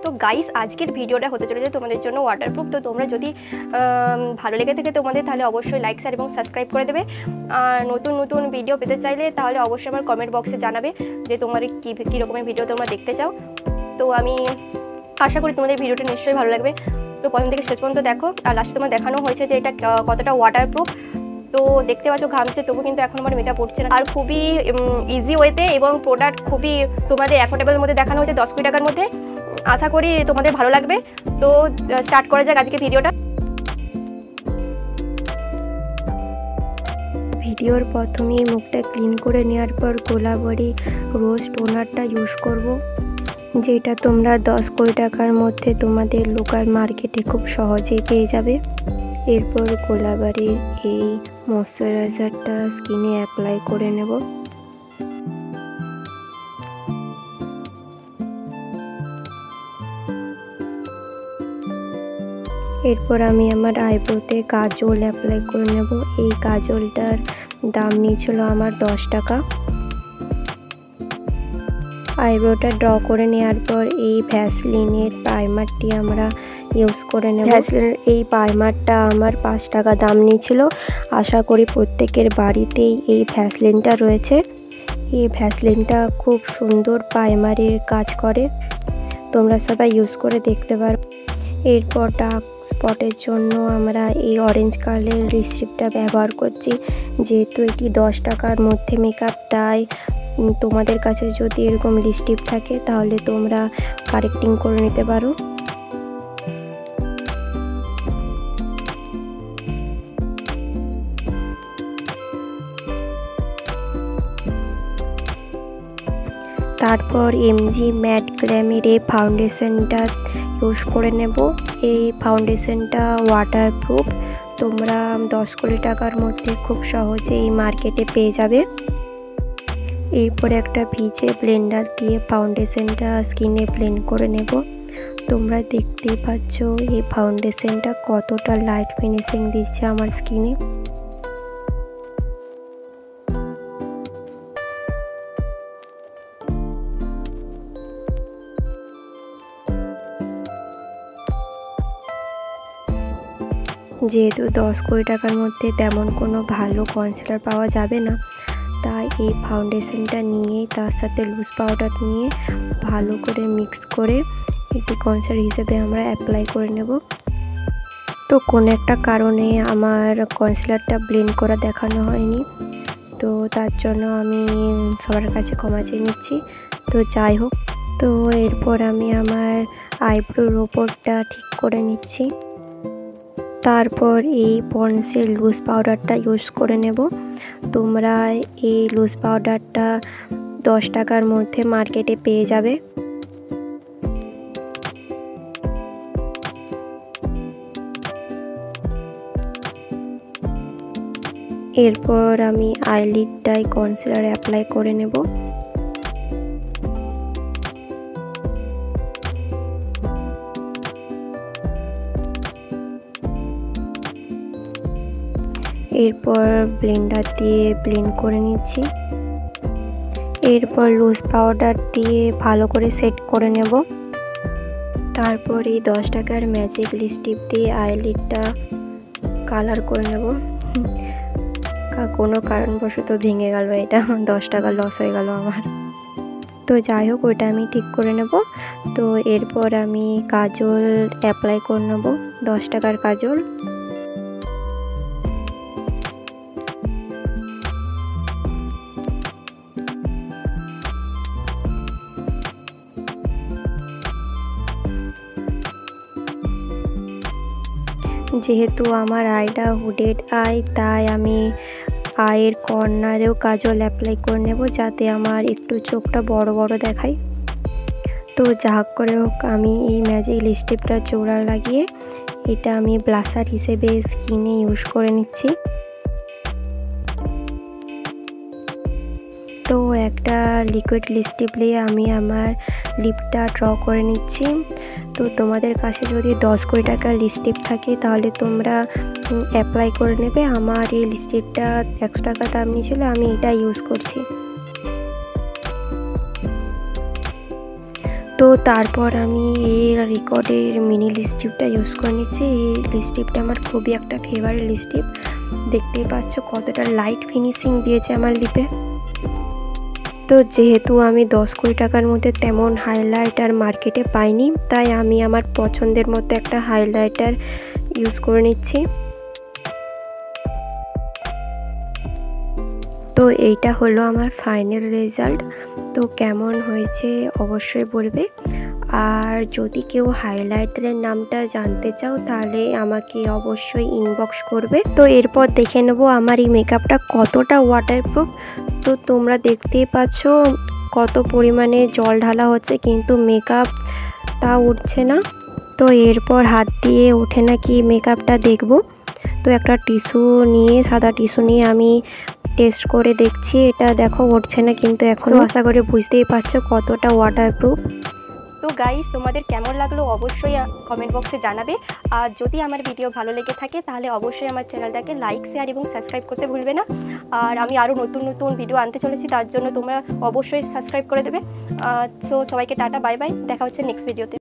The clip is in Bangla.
তো গাইস আজকের ভিডিওটা হতে চলেছে তোমাদের জন্য ওয়াটারপ্রুফ। তো তোমরা যদি ভালো লেগে থাকে তোমাদের তাহলে অবশ্যই লাইক শেয়ার এবং সাবস্ক্রাইব করে দেবে। আর নতুন নতুন ভিডিও পেতে চাইলে তাহলে অবশ্যই আমার কমেন্ট বক্সে জানাবে যে তোমার কী রকমের ভিডিও তোমরা দেখতে চাও। তো আমি আশা করি তোমাদের ভিডিওটা নিশ্চয়ই ভালো লাগবে। তো প্রথম থেকে শেষ পর্যন্ত দেখো। আর লাস্টে তোমার দেখানো হয়েছে যে এটা কতটা ওয়াটারপ্রুফ। তো দেখতে পাচ্ছ ঘামছে, তবু কিন্তু এখন আমার মেকআপ উঠছে না। আর খুবই ইজি ওয়েতে এবং প্রোডাক্ট খুবই তোমাদের অ্যাফোর্ডেবলের মধ্যে দেখানো হয়েছে 10-20 টাকার মধ্যে। আশা করি তোমাদের ভালো লাগবে। তো স্টার্ট করা যাক আজকে ভিডিওটা। ভিডিওর প্রথমেই মুখটা ক্লিন করে নেওয়ার পর কোলাবরী রোজ টোনারটা ইউজ করব, যেটা তোমরা 10-20 টাকার মধ্যে তোমাদের লোকাল মার্কেটে খুব সহজেই পেয়ে যাবে। এরপর কোলাবরীর এই ময়শ্চারাইজারটা স্কিনে অ্যাপ্লাই করে নেব। এরপর আমি আমার আইব্রোতে কাজল অ্যাপ্লাই করে নেব। এই কাজলটার দাম নিয়েছিল আমার 10 টাকা। আইব্রোটা ড্র করে নেওয়ার পর এই ভ্যাসলিনের প্রাইমারটি আমরা ইউজ করে নেব। ভ্যাসলিনের এই প্রাইমারটা আমার 5 টাকা দাম নিয়েছিল। আশা করি প্রত্যেকের বাড়িতেই এই ভ্যাসলিনটা রয়েছে। এই ভ্যাসলিনটা খুব সুন্দর প্রাইমারের কাজ করে, তোমরা সবাই ইউজ করে দেখতে পারো। এরপর ডার্ক স্পটের জন্য আমরা এই অরেঞ্জ কালারের লিপস্টিকটা ব্যবহার করছি। যেহেতু এটি 10 টাকার মধ্যে মেকআপ, তাই তোমাদের কাছে যদি এরকম লিপস্টিক থাকে তাহলে তোমরা কারেক্টিং করে নিতে পারো। তারপর এমজি ম্যাট গ্ল্যামের এই ফাউন্ডেশনটা ইউজ করে নেব। এই ফাউন্ডেশনটা ওয়াটারপ্রুফ, তোমরা 10-20 টাকার মধ্যে খুব সহজেই মার্কেটে পেয়ে যাবে। এরপরে একটা ভিজে ব্লেন্ডার দিয়ে ফাউন্ডেশনটা স্কিনে ব্লেন্ড করে নেব। তোমরা দেখতেই পাচ্ছ এই ফাউন্ডেশনটা কতটা লাইট ফিনিশিং দিচ্ছে আমার স্কিনে। যেহেতু 10-20 টাকার মধ্যে তেমন কোনো ভালো কনসিলার পাওয়া যাবে না, তাই এই ফাউন্ডেশনটা নিয়ে তার সাথে লুজ পাউডার নিয়ে ভালো করে মিক্স করে এটি কনসিলার হিসেবে আমরা অ্যাপ্লাই করে নেব। তো কোনো একটা কারণে আমার কনসিলারটা ব্লেন্ড করা দেখানো হয়নি, তো তার জন্য আমি সবার কাছে ক্ষমা চেয়ে নিচ্ছি। তো যাই হোক, তো এরপর আমি আমার আইব্রোর ওপরটা ঠিক করে নিচ্ছি। তারপর এই পন্ডসের লুজ পাউডারটা ইউজ করে নেব। তোমরা এই লুজ পাউডারটা 10 টাকার মধ্যে মার্কেটে পেয়ে যাবে। এরপর আমি আইলিডটায় কনসিলার অ্যাপ্লাই করে নেব। এরপর ব্লেন্ডার দিয়ে ব্লেন্ড করে নিচ্ছি। এরপর লুজ পাউডার দিয়ে ভালো করে সেট করে নেব। তারপর এই 10 টাকার ম্যাজিক লিপস্টিক দিয়ে আইলিডটা কালার করে নেব। কোনো কারণবশত ভেঙে গেল, এটা 10 টাকা লস হয়ে গেল আমার। তো যাই হোক, ওইটা আমি ঠিক করে নেব। তো এরপর আমি কাজল অ্যাপ্লাই করে নেব, 10 টাকার কাজল। যেহেতু আমার আইটা হুডেড আই, তাই আমি আইয়ের কর্নারেও কাজল অ্যাপ্লাই করে নেব, যাতে আমার একটু চোখটা বড় বড় দেখায়। তো যা করে হোক, আমি এই ম্যাজিক লিপস্টিকটা চোড়া লাগিয়ে এটা আমি ব্লাশার হিসেবে স্কিনে ইউজ করে নিচ্ছি। তো একটা লিকুইড লিপস্টিক নিয়ে আমি আমার লিপটা ড্র করে নিচ্ছি। তো তোমাদের কাছে যদি 10-20 টাকার লিপস্টিক থাকে তাহলে তোমরা অ্যাপ্লাই করে নেবে। আমার এই লিপস্টিকটা 100 টাকা দাম নিয়েছিল, আমি এটা ইউজ করছি। তো তো তারপর আমি এই রিকর্ডের মিনি লিপস্টিকটা ইউজ করে নিচ্ছি। এই লিপস্টিকটা আমার খুবই একটা ফেভারিট লিপস্টিক। দেখতেই পাচ্ছ কতটা লাইট ফিনিশিং দিয়েছে আমার লিপে। তো যেহেতু আমি 10-20 টাকার মধ্যে তেমন হাইলাইটার মার্কেটে পাইনি, তাই আমি আমার পছন্দের মতো একটা হাইলাইটার ইউজ করে নিচ্ছি। তো এইটা হলো আমার ফাইনাল রেজাল্ট। তো কেমন হয়েছে অবশ্যই বলবে। আর যদি কেউ হাইলাইটারের নামটা জানতে চাও তাহলে আমাকে অবশ্যই ইনবক্স করবে। তো এরপর দেখে নেব আমার এই মেকআপটা কতটা ওয়াটারপ্রুফ। তো তোমরা দেখতেই পাচ্ছ কত পরিমাণে জল ঢালা হচ্ছে, কিন্তু মেকআপ তা উঠছে না। তো এরপর হাত দিয়ে ওঠে না কি মেকআপটা দেখব। তো একটা টিস্যু নিয়ে, সাদা টিস্যু নিয়ে আমি টেস্ট করে দেখছি। এটা দেখো উঠছে না, কিন্তু এখন আশা করি বুঝতেই পারছো কতটা ওয়াটারপ্রুফ। তো গাইস, তোমাদের কেমন লাগলো অবশ্যই কমেন্ট বক্সে জানাবে। আর যদি আমার ভিডিও ভালো লেগে থাকে তাহলে অবশ্যই আমার চ্যানেলটাকে লাইক, শেয়ার এবং সাবস্ক্রাইব করতে ভুলবে না। আর আমি আরও নতুন নতুন ভিডিও আনতে চলেছি, তার জন্য তোমরা অবশ্যই সাবস্ক্রাইব করে দেবে। সো সবাইকে টাটা, বাই বাই, দেখা হচ্ছে নেক্সট ভিডিওতে।